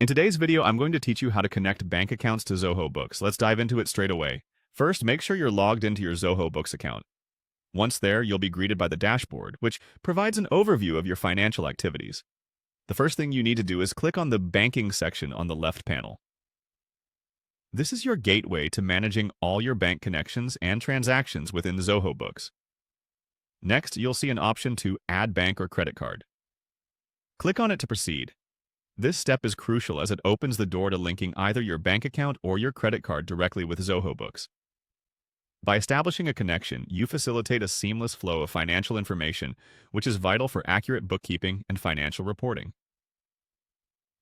In today's video, I'm going to teach you how to connect bank accounts to Zoho Books. Let's dive into it straight away. First, make sure you're logged into your Zoho Books account. Once there, you'll be greeted by the dashboard, which provides an overview of your financial activities. The first thing you need to do is click on the Banking section on the left panel. This is your gateway to managing all your bank connections and transactions within Zoho Books. Next, you'll see an option to Add Bank or Credit Card. Click on it to proceed. This step is crucial as it opens the door to linking either your bank account or your credit card directly with Zoho Books. By establishing a connection, you facilitate a seamless flow of financial information, which is vital for accurate bookkeeping and financial reporting.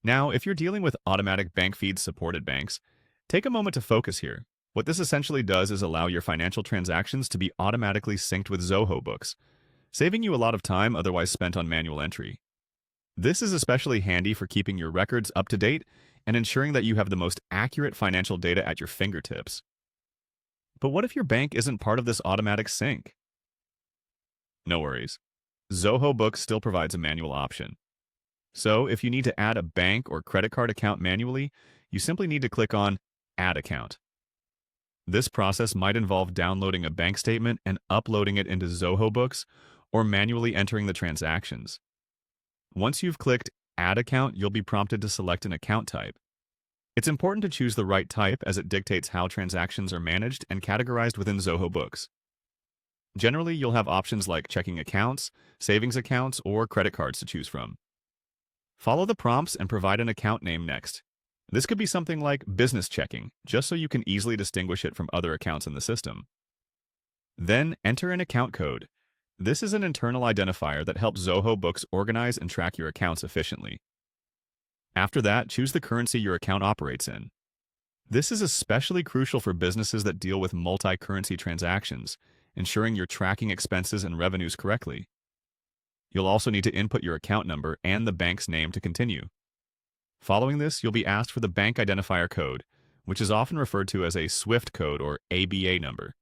Now, if you're dealing with automatic bank feeds supported banks, take a moment to focus here. What this essentially does is allow your financial transactions to be automatically synced with Zoho Books, saving you a lot of time otherwise spent on manual entry. This is especially handy for keeping your records up to date and ensuring that you have the most accurate financial data at your fingertips. But what if your bank isn't part of this automatic sync? No worries. Zoho Books still provides a manual option. So if you need to add a bank or credit card account manually, you simply need to click on Add Account. This process might involve downloading a bank statement and uploading it into Zoho Books or manually entering the transactions. Once you've clicked Add Account, you'll be prompted to select an account type. It's important to choose the right type as it dictates how transactions are managed and categorized within Zoho Books. Generally, you'll have options like checking accounts, savings accounts, or credit cards to choose from. Follow the prompts and provide an account name next. This could be something like business checking, just so you can easily distinguish it from other accounts in the system. Then enter an account code. This is an internal identifier that helps Zoho Books organize and track your accounts efficiently. After that, choose the currency your account operates in. This is especially crucial for businesses that deal with multi-currency transactions, ensuring you're tracking expenses and revenues correctly. You'll also need to input your account number and the bank's name to continue. Following this, you'll be asked for the bank identifier code, which is often referred to as a SWIFT code or ABA number.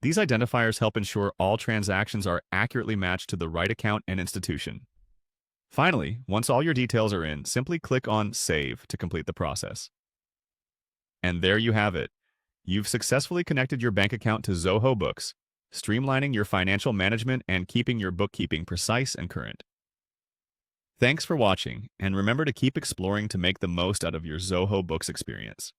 These identifiers help ensure all transactions are accurately matched to the right account and institution. Finally, once all your details are in, simply click on Save to complete the process. And there you have it. You've successfully connected your bank account to Zoho Books, streamlining your financial management and keeping your bookkeeping precise and current. Thanks for watching, and remember to keep exploring to make the most out of your Zoho Books experience.